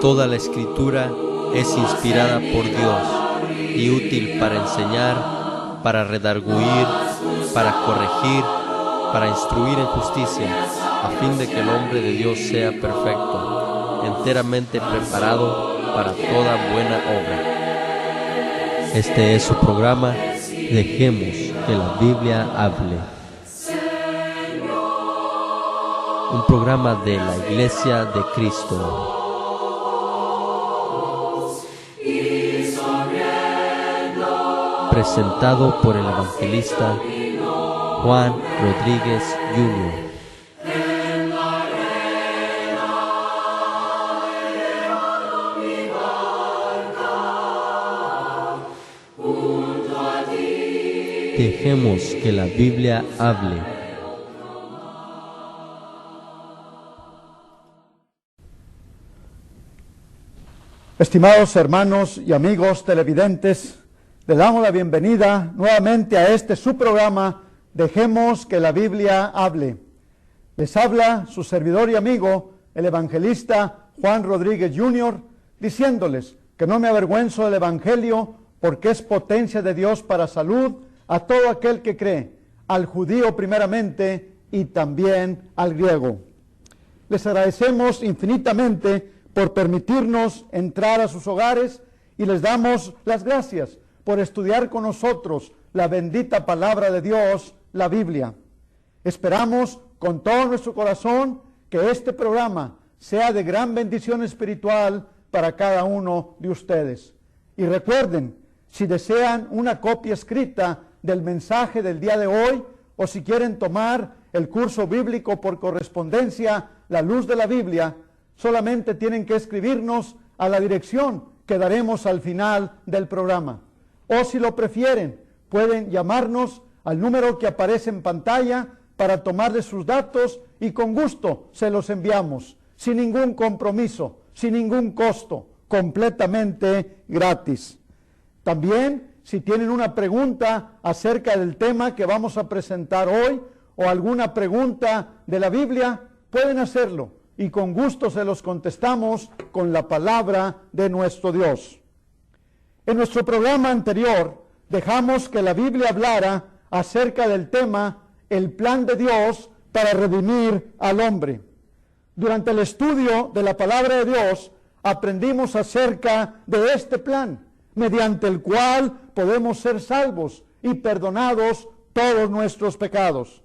Toda la Escritura es inspirada por Dios y útil para enseñar, para redarguir, para corregir, para instruir en justicia, a fin de que el hombre de Dios sea perfecto, enteramente preparado para toda buena obra. Este es su programa, Dejemos que la Biblia hable. Un programa de la Iglesia de Cristo. Presentado por el evangelista Juan Rodríguez Jr. Dejemos que la Biblia hable. Estimados hermanos y amigos televidentes, le damos la bienvenida nuevamente a su programa, Dejemos que la Biblia hable. Les habla su servidor y amigo, el evangelista Juan Rodríguez Jr., diciéndoles que no me avergüenzo del Evangelio, porque es potencia de Dios para salud a todo aquel que cree, al judío primeramente y también al griego. Les agradecemos infinitamente por permitirnos entrar a sus hogares y les damos las gracias por estudiar con nosotros la bendita palabra de Dios, la Biblia. Esperamos con todo nuestro corazón que este programa sea de gran bendición espiritual para cada uno de ustedes. Y recuerden, si desean una copia escrita del mensaje del día de hoy, o si quieren tomar el curso bíblico por correspondencia, La Luz de la Biblia, solamente tienen que escribirnos a la dirección que daremos al final del programa. O si lo prefieren, pueden llamarnos al número que aparece en pantalla para tomarle sus datos y con gusto se los enviamos, sin ningún compromiso, sin ningún costo, completamente gratis. También, si tienen una pregunta acerca del tema que vamos a presentar hoy o alguna pregunta de la Biblia, pueden hacerlo y con gusto se los contestamos con la palabra de nuestro Dios. En nuestro programa anterior dejamos que la Biblia hablara acerca del tema el plan de Dios para redimir al hombre. Durante el estudio de la palabra de Dios aprendimos acerca de este plan, mediante el cual podemos ser salvos y perdonados todos nuestros pecados.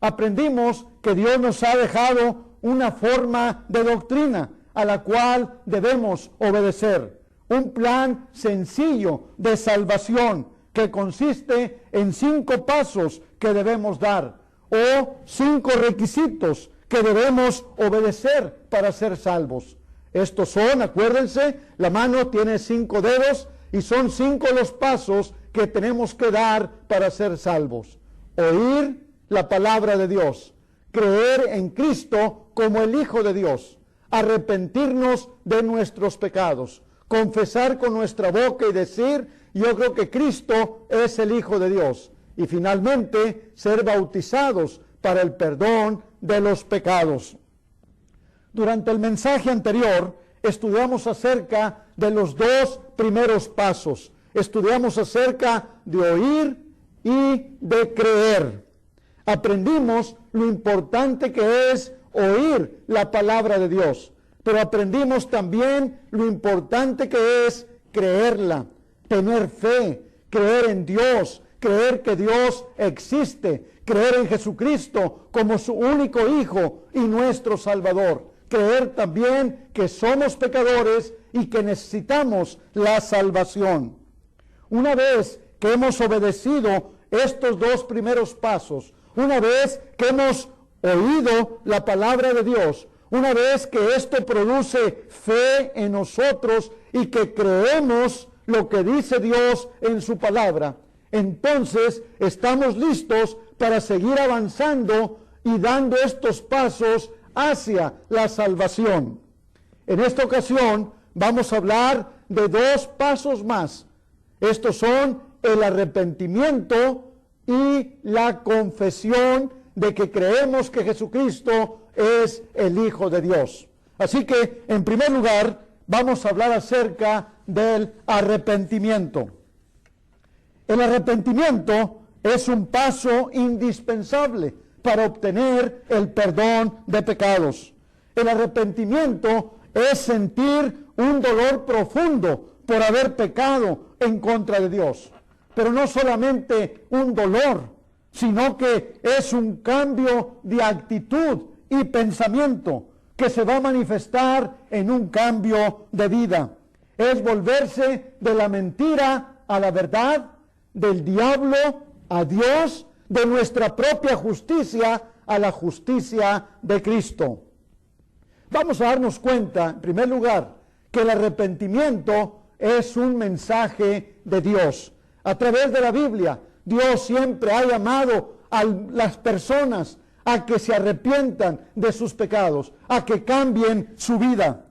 Aprendimos que Dios nos ha dejado una forma de doctrina a la cual debemos obedecer. Un plan sencillo de salvación que consiste en 5 pasos que debemos dar o 5 requisitos que debemos obedecer para ser salvos. Estos son, acuérdense, la mano tiene 5 dedos y son 5 los pasos que tenemos que dar para ser salvos. Oír la palabra de Dios, creer en Cristo como el Hijo de Dios, arrepentirnos de nuestros pecados, confesar con nuestra boca y decir, yo creo que Cristo es el Hijo de Dios, y finalmente ser bautizados para el perdón de los pecados. Durante el mensaje anterior estudiamos acerca de los 2 primeros pasos. Estudiamos acerca de oír y de creer. Aprendimos lo importante que es oír la palabra de Dios, pero aprendimos también lo importante que es creerla, tener fe, creer en Dios, creer que Dios existe, creer en Jesucristo como su único Hijo y nuestro Salvador, creer también que somos pecadores y que necesitamos la salvación. Una vez que hemos obedecido estos 2 primeros pasos, una vez que hemos oído la palabra de Dios, una vez que esto produce fe en nosotros y que creemos lo que dice Dios en su palabra, entonces estamos listos para seguir avanzando y dando estos pasos hacia la salvación. En esta ocasión vamos a hablar de 2 pasos más. Estos son el arrepentimiento y la confesión de que creemos que Jesucristo es el Hijo de Dios. Así que, en primer lugar, vamos a hablar acerca del arrepentimiento. El arrepentimiento es un paso indispensable para obtener el perdón de pecados. El arrepentimiento es sentir un dolor profundo por haber pecado en contra de Dios. Pero no solamente un dolor, sino que es un cambio de actitud y pensamiento que se va a manifestar en un cambio de vida. Es volverse de la mentira a la verdad, del diablo a Dios, de nuestra propia justicia a la justicia de Cristo. Vamos a darnos cuenta, en primer lugar, que el arrepentimiento es un mensaje de Dios. A través de la Biblia, Dios siempre ha llamado a las personas a que se arrepientan de sus pecados, a que cambien su vida.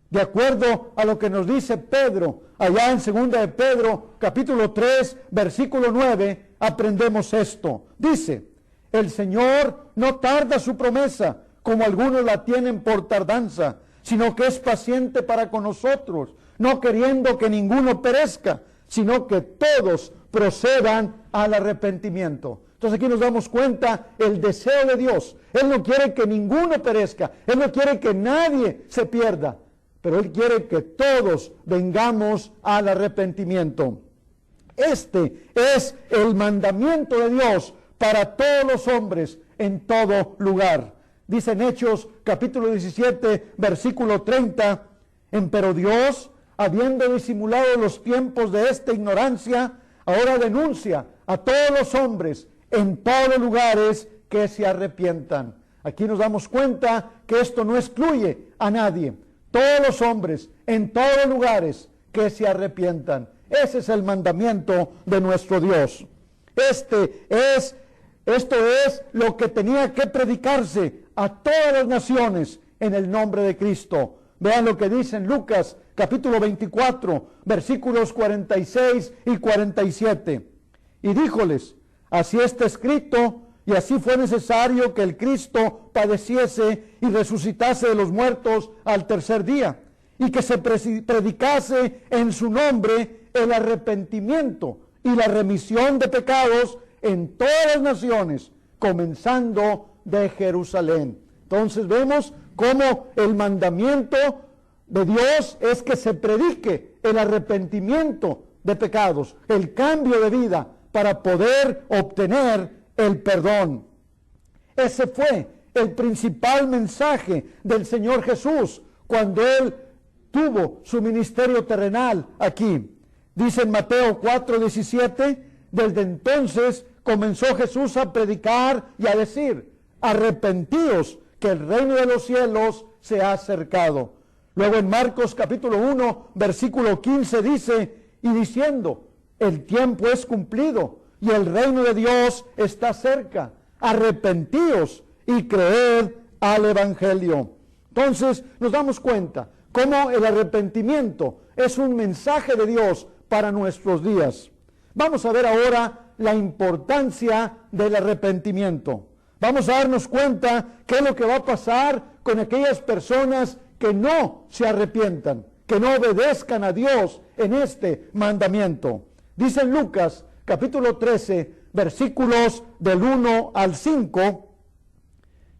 De acuerdo a lo que nos dice Pedro, allá en 2 de Pedro, capítulo 3, versículo 9, aprendemos esto. Dice, el Señor no tarda su promesa, como algunos la tienen por tardanza, sino que es paciente para con nosotros, no queriendo que ninguno perezca, sino que todos procedan al arrepentimiento. Entonces aquí nos damos cuenta el deseo de Dios. Él no quiere que ninguno perezca, Él no quiere que nadie se pierda, pero Él quiere que todos vengamos al arrepentimiento. Este es el mandamiento de Dios para todos los hombres en todo lugar. Dice en Hechos capítulo 17, versículo 30, empero Dios, habiendo disimulado los tiempos de esta ignorancia, ahora denuncia a todos los hombres en todos los lugares que se arrepientan. Aquí nos damos cuenta que esto no excluye a nadie. Todos los hombres en todos los lugares que se arrepientan. Ese es el mandamiento de nuestro Dios. Esto es lo que tenía que predicarse a todas las naciones en el nombre de Cristo. Vean lo que dice en Lucas capítulo 24, versículos 46 y 47. Y díjoles, así está escrito, y así fue necesario que el Cristo padeciese y resucitase de los muertos al tercer día, y que se predicase en su nombre el arrepentimiento y la remisión de pecados en todas las naciones, comenzando de Jerusalén. Entonces vemos cómo el mandamiento de Dios es que se predique el arrepentimiento de pecados, el cambio de vida para poder obtener el perdón. Ese fue el principal mensaje del Señor Jesús cuando Él tuvo su ministerio terrenal aquí. Dice en Mateo 4:17, desde entonces comenzó Jesús a predicar y a decir, arrepentíos, que el reino de los cielos se ha acercado. Luego en Marcos capítulo 1, versículo 15 dice, y diciendo, el tiempo es cumplido y el reino de Dios está cerca. Arrepentíos y creed al Evangelio. Entonces nos damos cuenta cómo el arrepentimiento es un mensaje de Dios para nuestros días. Vamos a ver ahora la importancia del arrepentimiento. Vamos a darnos cuenta qué es lo que va a pasar con aquellas personas que no se arrepientan, que no obedezcan a Dios en este mandamiento. Dice en Lucas capítulo 13, versículos del 1 al 5,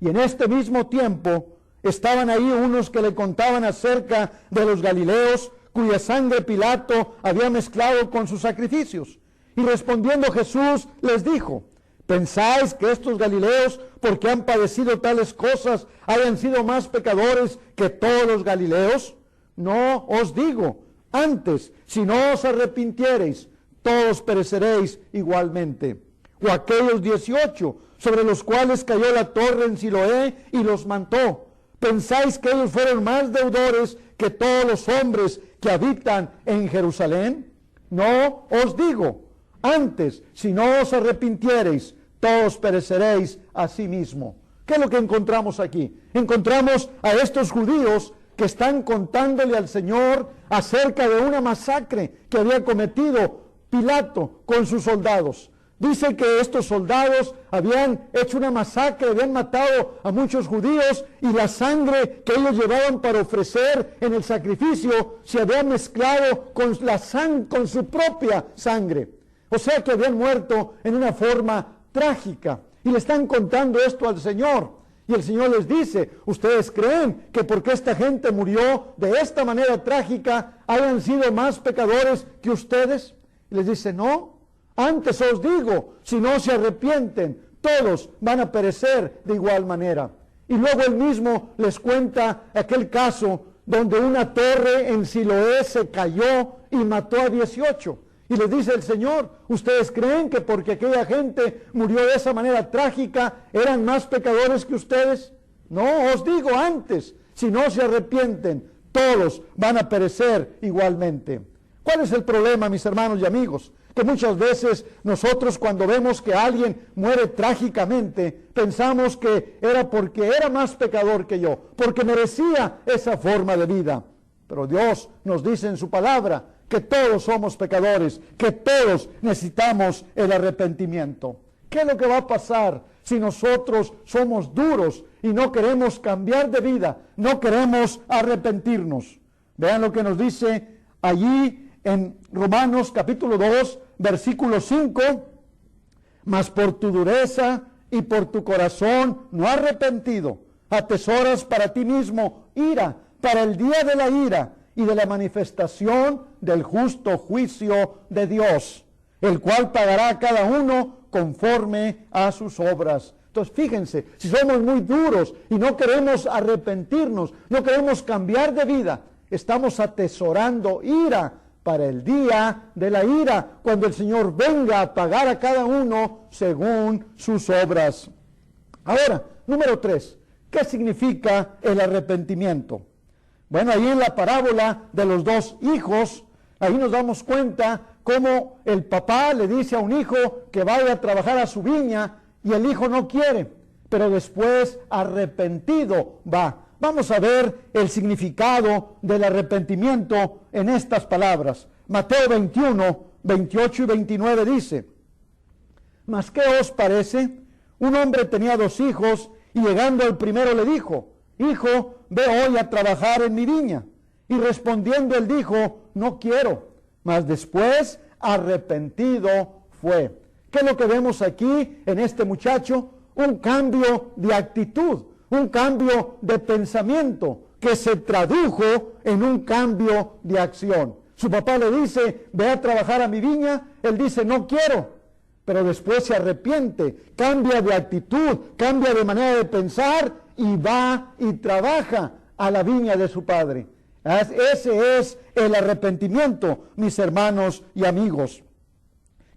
y en este mismo tiempo estaban ahí unos que le contaban acerca de los galileos, cuya sangre Pilato había mezclado con sus sacrificios. Y respondiendo Jesús les dijo, ¿pensáis que estos galileos, porque han padecido tales cosas, hayan sido más pecadores que todos los galileos? No os digo, antes, si no os arrepintiereis, todos pereceréis igualmente. O aquellos 18, sobre los cuales cayó la torre en Siloé y los mató. ¿Pensáis que ellos fueron más deudores que todos los hombres que habitan en Jerusalén? No os digo, antes, si no os arrepintiereis, todos pereceréis asimismo. ¿Qué es lo que encontramos aquí? Encontramos a estos judíos que están contándole al Señor acerca de una masacre que había cometido Pilato con sus soldados. Dice que estos soldados habían hecho una masacre, habían matado a muchos judíos y la sangre que ellos llevaban para ofrecer en el sacrificio se había mezclado con con su propia sangre. O sea que habían muerto en una forma trágica. Y le están contando esto al Señor. Y el Señor les dice, ¿ustedes creen que porque esta gente murió de esta manera trágica hayan sido más pecadores que ustedes? Y les dice, no, antes os digo, si no se arrepienten, todos van a perecer de igual manera. Y luego él mismo les cuenta aquel caso donde una torre en Siloé se cayó y mató a 18. Y les dice el Señor, ¿ustedes creen que porque aquella gente murió de esa manera trágica eran más pecadores que ustedes? No, os digo antes, si no se arrepienten, todos van a perecer igualmente. ¿Cuál es el problema, mis hermanos y amigos? Que muchas veces nosotros cuando vemos que alguien muere trágicamente, pensamos que era porque era más pecador que yo, porque merecía esa forma de vida. Pero Dios nos dice en su palabra que todos somos pecadores, que todos necesitamos el arrepentimiento. ¿Qué es lo que va a pasar si nosotros somos duros y no queremos cambiar de vida, no queremos arrepentirnos? Vean lo que nos dice allí en Romanos capítulo 2, versículo 5. Mas por tu dureza y por tu corazón no arrepentido, atesoras para ti mismo ira, para el día de la ira y de la manifestación del justo juicio de Dios, el cual pagará a cada uno conforme a sus obras. Entonces fíjense, si somos muy duros y no queremos arrepentirnos, no queremos cambiar de vida, estamos atesorando ira para el día de la ira, cuando el Señor venga a pagar a cada uno según sus obras. Ahora, número 3, ¿qué significa el arrepentimiento? Bueno, ahí en la parábola de los dos hijos, ahí nos damos cuenta cómo el papá le dice a un hijo que vaya a trabajar a su viña y el hijo no quiere, pero después arrepentido va. Vamos a ver el significado del arrepentimiento en estas palabras. Mateo 21, 28 y 29 dice, ¿mas qué os parece? Un hombre tenía 2 hijos y llegando al primero le dijo, Hijo, ve hoy a trabajar en mi viña. Y respondiendo él dijo, no quiero. Mas después arrepentido fue. ¿Qué es lo que vemos aquí en este muchacho? Un cambio de actitud, un cambio de pensamiento que se tradujo en un cambio de acción. Su papá le dice, ve a trabajar a mi viña. Él dice, no quiero. Pero después se arrepiente, cambia de actitud, cambia de manera de pensar y va y trabaja a la viña de su padre. Ese es el arrepentimiento, mis hermanos y amigos.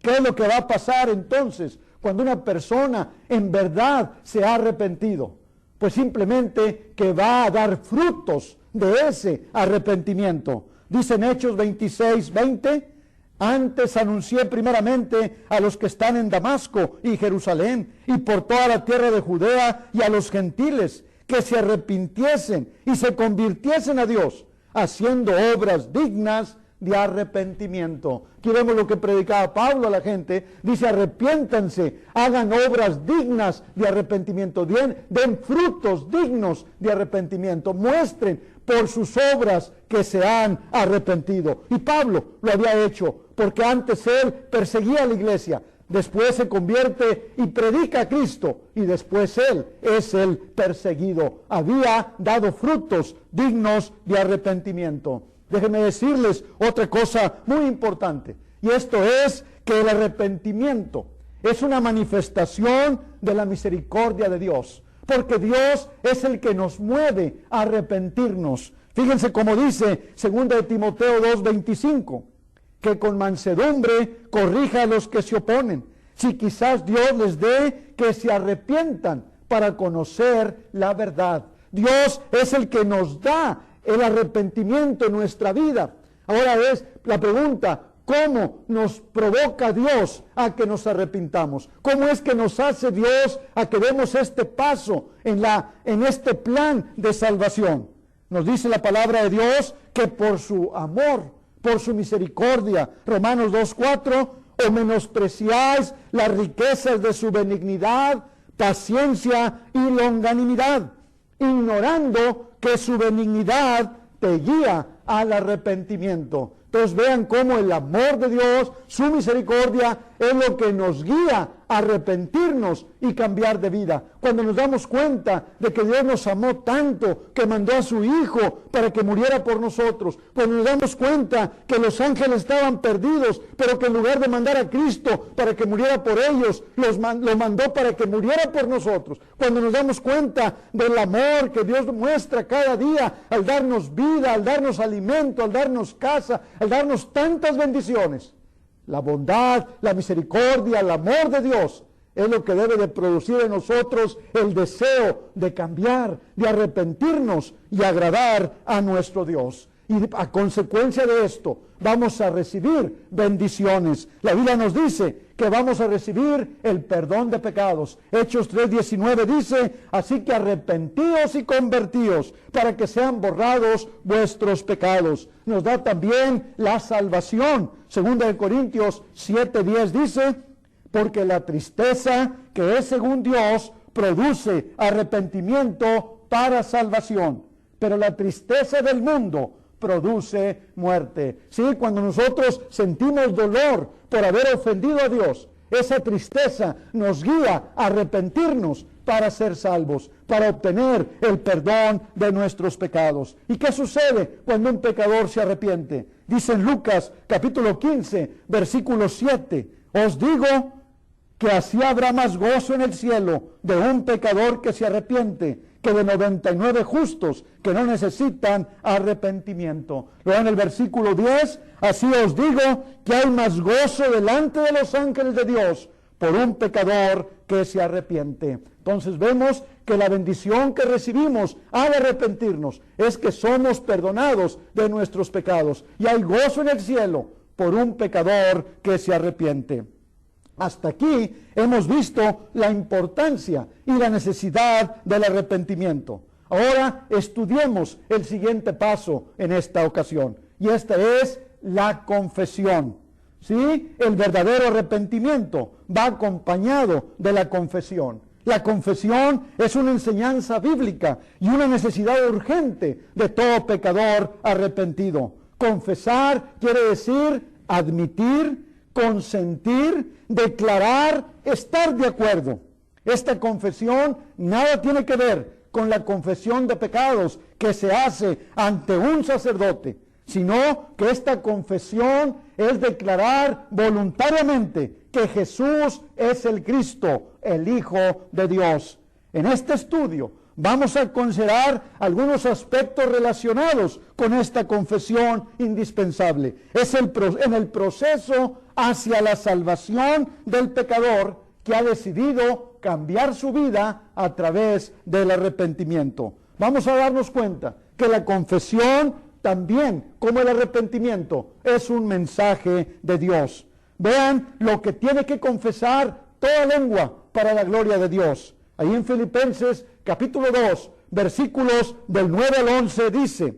¿Qué es lo que va a pasar entonces cuando una persona en verdad se ha arrepentido? Pues simplemente que va a dar frutos de ese arrepentimiento. Dice en Hechos 26, 20, antes anuncié primeramente a los que están en Damasco y Jerusalén y por toda la tierra de Judea y a los gentiles que se arrepintiesen y se convirtiesen a Dios, haciendo obras dignas de arrepentimiento. Aquí vemos lo que predicaba Pablo a la gente. Dice, arrepiéntanse, hagan obras dignas de arrepentimiento, den frutos dignos de arrepentimiento, muestren por sus obras que se han arrepentido. Y Pablo lo había hecho, porque antes él perseguía a la iglesia, después se convierte y predica a Cristo, y después él es el perseguido. Había dado frutos dignos de arrepentimiento. Déjenme decirles otra cosa muy importante, y esto es que el arrepentimiento es una manifestación de la misericordia de Dios, porque Dios es el que nos mueve a arrepentirnos. Fíjense cómo dice 2 Timoteo 2:25, que con mansedumbre corrija a los que se oponen, si quizás Dios les dé que se arrepientan para conocer la verdad. Dios es el que nos da el arrepentimiento en nuestra vida. Ahora es la pregunta, ¿cómo nos provoca Dios a que nos arrepintamos? ¿Cómo es que nos hace Dios a que demos este paso en este plan de salvación? Nos dice la palabra de Dios que por su amor, por su misericordia, Romanos 2:4, o menospreciáis las riquezas de su benignidad, paciencia y longanimidad, ignorando que su benignidad te guía al arrepentimiento. Entonces vean cómo el amor de Dios, su misericordia, es lo que nos guía a arrepentirnos y cambiar de vida. Cuando nos damos cuenta de que Dios nos amó tanto que mandó a su Hijo para que muriera por nosotros. Cuando nos damos cuenta que los ángeles estaban perdidos, pero que en lugar de mandar a Cristo para que muriera por ellos, lo mandó para que muriera por nosotros. Cuando nos damos cuenta del amor que Dios muestra cada día al darnos vida, al darnos alimento, al darnos casa, al darnos tantas bendiciones. La bondad, la misericordia, el amor de Dios es lo que debe de producir en nosotros el deseo de cambiar, de arrepentirnos y agradar a nuestro Dios. Y a consecuencia de esto vamos a recibir bendiciones. La Biblia nos dice que vamos a recibir el perdón de pecados. Hechos 3:19 dice, así que arrepentíos y convertíos para que sean borrados vuestros pecados. Nos da también la salvación. Segunda de Corintios 7:10 dice, porque la tristeza que es según Dios produce arrepentimiento para salvación, pero la tristeza del mundo produce muerte. Sí, cuando nosotros sentimos dolor por haber ofendido a Dios, esa tristeza nos guía a arrepentirnos para ser salvos, para obtener el perdón de nuestros pecados. ¿Y qué sucede cuando un pecador se arrepiente? Dice en Lucas capítulo 15, versículo 7, os digo que así habrá más gozo en el cielo de un pecador que se arrepiente que de 99 justos que no necesitan arrepentimiento. Luego en el versículo 10, así os digo que hay más gozo delante de los ángeles de Dios por un pecador que se arrepiente. Entonces vemos que la bendición que recibimos al arrepentirnos es que somos perdonados de nuestros pecados y hay gozo en el cielo por un pecador que se arrepiente. Hasta aquí hemos visto la importancia y la necesidad del arrepentimiento. Ahora estudiemos el siguiente paso en esta ocasión, y esta es la confesión. ¿Sí? El verdadero arrepentimiento va acompañado de la confesión. La confesión es una enseñanza bíblica y una necesidad urgente de todo pecador arrepentido. Confesar quiere decir admitir, consentir, declarar, estar de acuerdo. Esta confesión nada tiene que ver con la confesión de pecados que se hace ante un sacerdote, sino que esta confesión es declarar voluntariamente que Jesús es el Cristo, el Hijo de Dios. En este estudio vamos a considerar algunos aspectos relacionados con esta confesión indispensable. Es en el proceso hacia la salvación del pecador que ha decidido cambiar su vida a través del arrepentimiento. Vamos a darnos cuenta que la confesión, también como el arrepentimiento, es un mensaje de Dios. Vean lo que tiene que confesar toda lengua para la gloria de Dios. Ahí en Filipenses capítulo 2, versículos del 9 al 11 dice,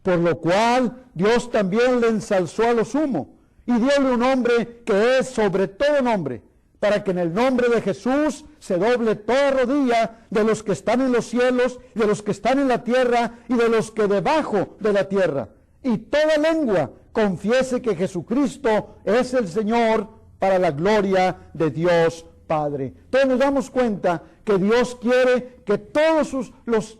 por lo cual Dios también le ensalzó a lo sumo y dióle un nombre que es sobre todo nombre, para que en el nombre de Jesús se doble toda rodilla de los que están en los cielos, de los que están en la tierra y de los que debajo de la tierra, y toda lengua confiese que Jesucristo es el Señor, para la gloria de Dios Padre. Entonces nos damos cuenta que Dios quiere que todos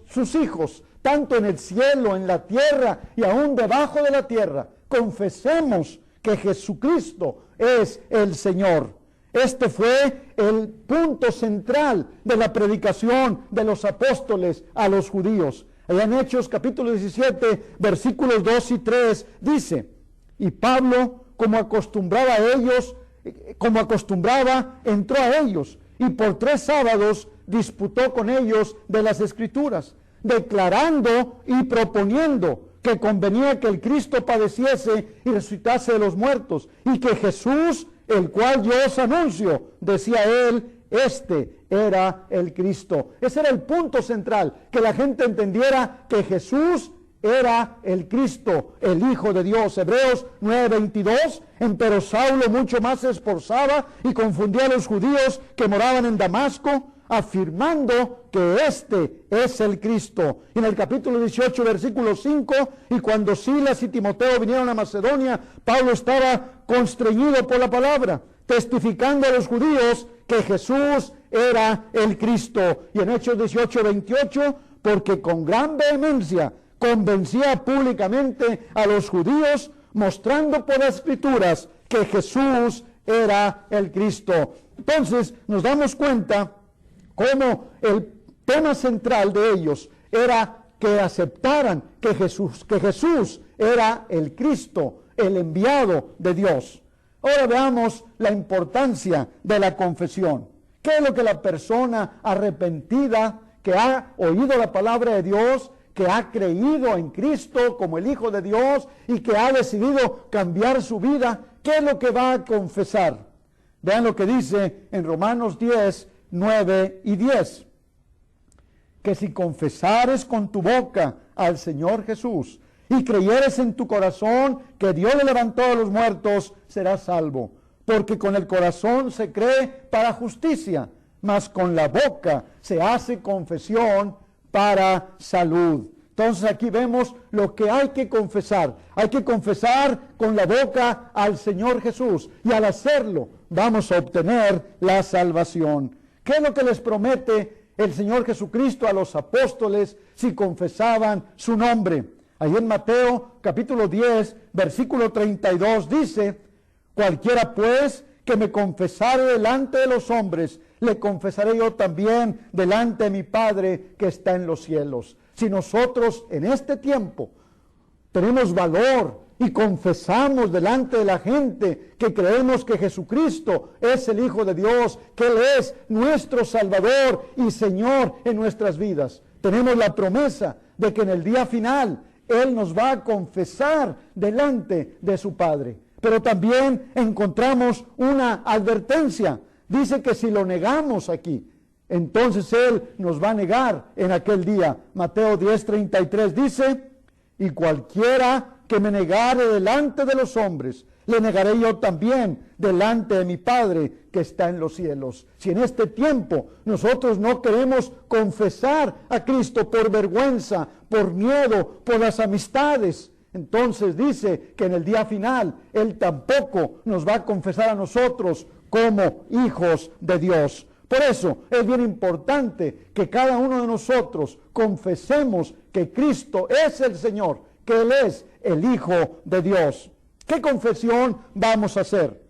sus hijos, tanto en el cielo, en la tierra y aún debajo de la tierra, confesemos que Jesucristo es el Señor. Este fue el punto central de la predicación de los apóstoles a los judíos. Allá en Hechos capítulo 17, versículos 2 y 3, dice, y Pablo, como acostumbraba, entró a ellos, y por 3 sábados disputó con ellos de las Escrituras, declarando y proponiendo que convenía que el Cristo padeciese y resucitase de los muertos, y que Jesús, el cual yo os anuncio, decía él, este era el Cristo. Ese era el punto central, que la gente entendiera que Jesús era el Cristo, el Hijo de Dios. Hebreos 9:22, empero Saulo mucho más se esforzaba y confundía a los judíos que moraban en Damasco, afirmando que este es el Cristo. Y en el capítulo 18, versículo 5, y cuando Silas y Timoteo vinieron a Macedonia, Pablo estaba constreñido por la palabra, testificando a los judíos que Jesús era el Cristo. Y en Hechos 18:28, porque con gran vehemencia convencía públicamente a los judíos, mostrando por las Escrituras que Jesús era el Cristo. Entonces nos damos cuenta cómo el tema central de ellos era que aceptaran que Jesús era el Cristo, el enviado de Dios. Ahora veamos la importancia de la confesión. ¿Qué es lo que la persona arrepentida que ha oído la palabra de Dios, que ha creído en Cristo como el Hijo de Dios y que ha decidido cambiar su vida, qué es lo que va a confesar? Vean lo que dice en Romanos 10, 9 y 10. Que si confesares con tu boca al Señor Jesús y creyeres en tu corazón que Dios le levantó de los muertos, serás salvo. Porque con el corazón se cree para justicia, mas con la boca se hace confesión para salud. Entonces aquí vemos lo que hay que confesar. Hay que confesar con la boca al Señor Jesús. Y al hacerlo vamos a obtener la salvación. ¿Qué es lo que les promete el Señor Jesucristo a los apóstoles si confesaban su nombre? Ahí en Mateo capítulo 10, versículo 32 dice: cualquiera pues que me confesare delante de los hombres, le confesaré yo también delante de mi Padre que está en los cielos. Si nosotros en este tiempo tenemos valor y confesamos delante de la gente que creemos que Jesucristo es el Hijo de Dios, que Él es nuestro Salvador y Señor en nuestras vidas, tenemos la promesa de que en el día final Él nos va a confesar delante de su Padre. Pero también encontramos una advertencia. Dice que si lo negamos aquí, entonces Él nos va a negar en aquel día. Mateo 10:33 dice: y cualquiera que me negare delante de los hombres, le negaré yo también delante de mi Padre que está en los cielos. Si en este tiempo nosotros no queremos confesar a Cristo por vergüenza, por miedo, por las amistades, entonces dice que en el día final Él tampoco nos va a confesar a nosotros como hijos de Dios. Por eso es bien importante que cada uno de nosotros confesemos que Cristo es el Señor, que Él es el Hijo de Dios. ¿Qué confesión vamos a hacer?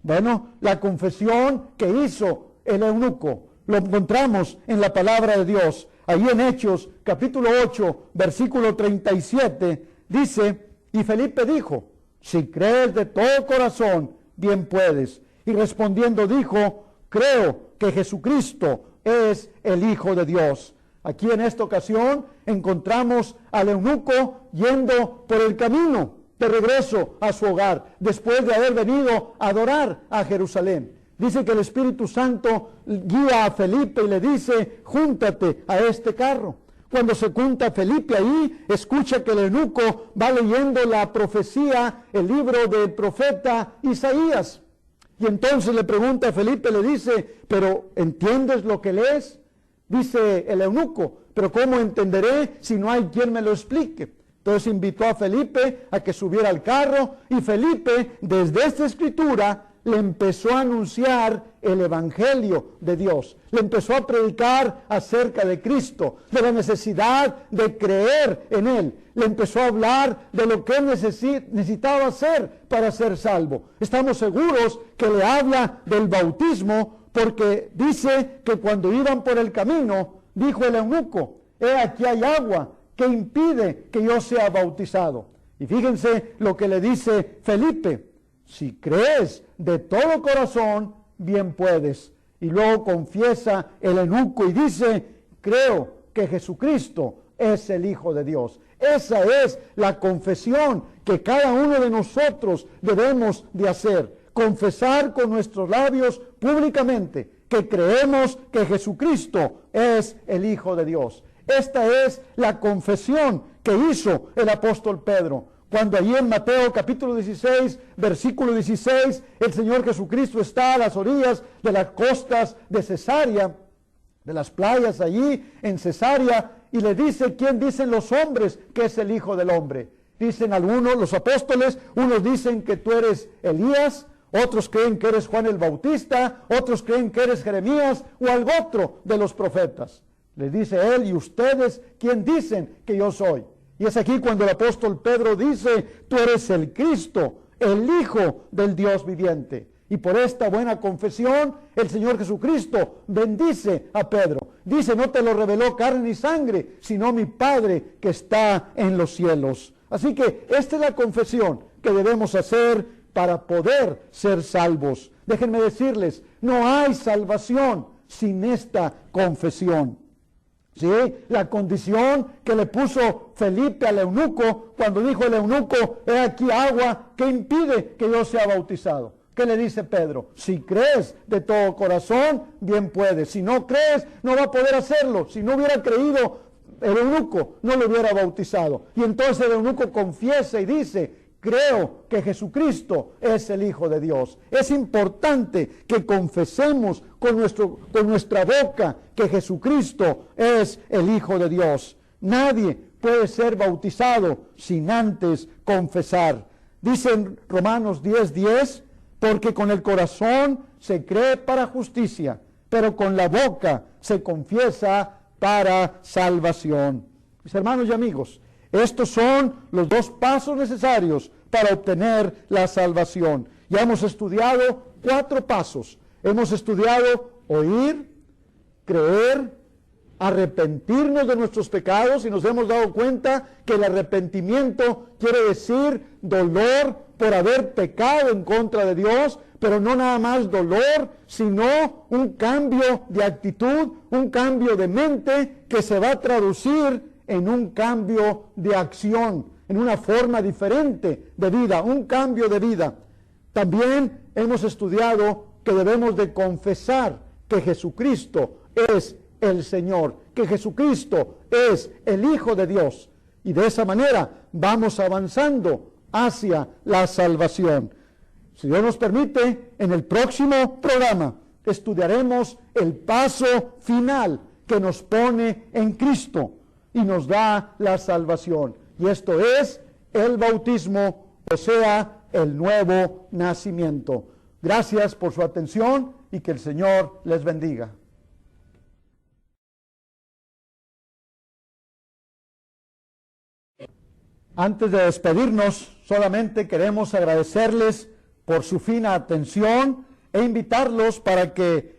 Bueno, la confesión que hizo el eunuco lo encontramos en la palabra de Dios. Ahí en Hechos capítulo 8, versículo 37, dice: y Felipe dijo: si crees de todo corazón, bien puedes. Y respondiendo dijo: creo que Jesucristo es el Hijo de Dios. Aquí en esta ocasión encontramos al eunuco yendo por el camino de regreso a su hogar, después de haber venido a adorar a Jerusalén. Dice que el Espíritu Santo guía a Felipe y le dice: júntate a este carro. Cuando se junta Felipe ahí, escucha que el eunuco va leyendo la profecía, el libro del profeta Isaías. Y entonces le pregunta a Felipe, le dice: ¿pero entiendes lo que lees? Dice el eunuco: ¿pero cómo entenderé si no hay quien me lo explique? Entonces invitó a Felipe a que subiera al carro, y Felipe, desde esta escritura, le empezó a anunciar el Evangelio de Dios. Le empezó a predicar acerca de Cristo, de la necesidad de creer en Él. Le empezó a hablar de lo que él necesitaba hacer para ser salvo. Estamos seguros que le habla del bautismo, porque dice que cuando iban por el camino, dijo el eunuco: he aquí hay agua que impide que yo sea bautizado. Y fíjense lo que le dice Felipe: si crees de todo corazón, bien puedes. Y luego confiesa el eunuco y dice: creo que Jesucristo es el Hijo de Dios. Esa es la confesión que cada uno de nosotros debemos de hacer. Confesar con nuestros labios públicamente que creemos que Jesucristo es el Hijo de Dios. Esta es la confesión que hizo el apóstol Pedro. Cuando allí en Mateo capítulo 16, versículo 16, el Señor Jesucristo está a las orillas de las costas de Cesarea, de las playas allí en Cesarea, y le dice: ¿quién dicen los hombres que es el Hijo del Hombre? Dicen algunos, los apóstoles, unos dicen que tú eres Elías, otros creen que eres Juan el Bautista, otros creen que eres Jeremías o algún otro de los profetas. Les dice él: ¿y ustedes quién dicen que yo soy? Y es aquí cuando el apóstol Pedro dice: tú eres el Cristo, el Hijo del Dios viviente. Y por esta buena confesión, el Señor Jesucristo bendice a Pedro. Dice: no te lo reveló carne ni sangre, sino mi Padre que está en los cielos. Así que esta es la confesión que debemos hacer para poder ser salvos. Déjenme decirles, no hay salvación sin esta confesión. ¿Sí? La condición que le puso Felipe al eunuco, cuando dijo el eunuco: he aquí agua que impide que yo sea bautizado. ¿Qué le dice Pedro? Si crees de todo corazón, bien puedes. Si no crees, no va a poder hacerlo. Si no hubiera creído, el eunuco no lo hubiera bautizado. Y entonces el eunuco confiesa y dice: creo que Jesucristo es el Hijo de Dios. Es importante que confesemos con nuestra boca que Jesucristo es el Hijo de Dios. Nadie puede ser bautizado sin antes confesar. Dice en Romanos 10:10, porque con el corazón se cree para justicia, pero con la boca se confiesa para salvación. Mis hermanos y amigos, estos son los dos pasos necesarios para obtener la salvación. Ya hemos estudiado 4 pasos. Hemos estudiado oír, creer, arrepentirnos de nuestros pecados, y nos hemos dado cuenta que el arrepentimiento quiere decir dolor por haber pecado en contra de Dios, pero no nada más dolor, sino un cambio de actitud, un cambio de mente que se va a traducir en un cambio de acción, en una forma diferente de vida, un cambio de vida. También hemos estudiado que debemos de confesar que Jesucristo es el Señor, que Jesucristo es el Hijo de Dios, y de esa manera vamos avanzando hacia la salvación. Si Dios nos permite, en el próximo programa estudiaremos el paso final que nos pone en Cristo y nos da la salvación. Y esto es el bautismo, o sea, el nuevo nacimiento. Gracias por su atención y que el Señor les bendiga. Antes de despedirnos, solamente queremos agradecerles por su fina atención e invitarlos para que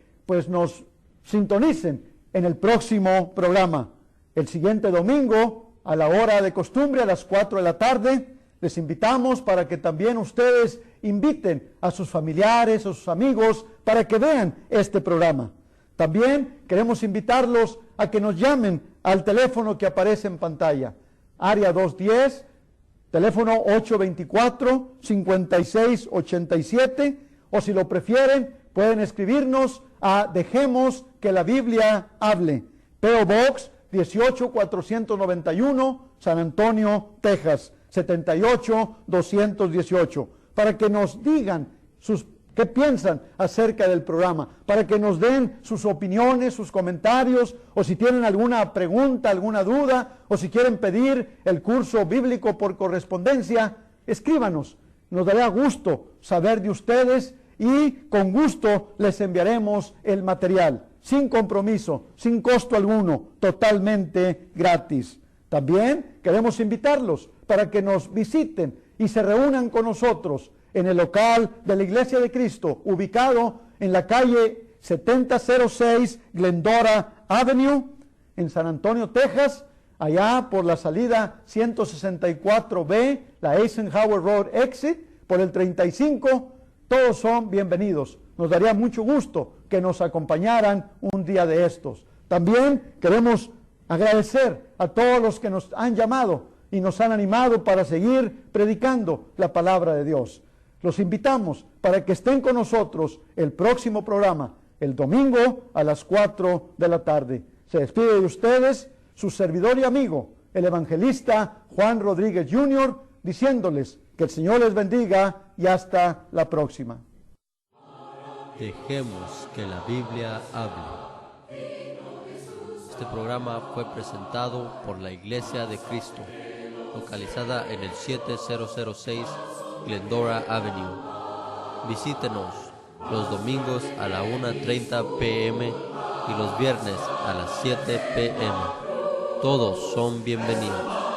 nos sintonicen en el próximo programa. El siguiente domingo, a la hora de costumbre, a las 4 de la tarde, les invitamos para que también ustedes inviten a sus familiares, a sus amigos, para que vean este programa. También queremos invitarlos a que nos llamen al teléfono que aparece en pantalla, área 210, teléfono 824-5687, o si lo prefieren, pueden escribirnos a Dejemos que la Biblia hable, P.O. Box 18491, San Antonio, Texas, 78218, para que nos digan qué piensan acerca del programa, para que nos den sus opiniones, sus comentarios, o si tienen alguna pregunta, alguna duda, o si quieren pedir el curso bíblico por correspondencia, escríbanos. Nos dará gusto saber de ustedes y con gusto les enviaremos el material, sin compromiso, sin costo alguno, totalmente gratis. También queremos invitarlos para que nos visiten y se reúnan con nosotros en el local de la Iglesia de Cristo, ubicado en la calle 7006 Glendora Avenue, en San Antonio, Texas, allá por la salida 164B, la Eisenhower Road Exit, por el 35, todos son bienvenidos. Nos daría mucho gusto que nos acompañaran un día de estos. También queremos agradecer a todos los que nos han llamado y nos han animado para seguir predicando la palabra de Dios. Los invitamos para que estén con nosotros el próximo programa, el domingo a las 4 de la tarde. Se despide de ustedes su servidor y amigo, el evangelista Juan Rodríguez Jr., diciéndoles que el Señor les bendiga y hasta la próxima. Dejemos que la Biblia hable. Este programa fue presentado por la Iglesia de Cristo, localizada en el 7006 Glendora Avenue. Visítenos los domingos a la 1:30 p.m. y los viernes a las 7 p.m. Todos son bienvenidos.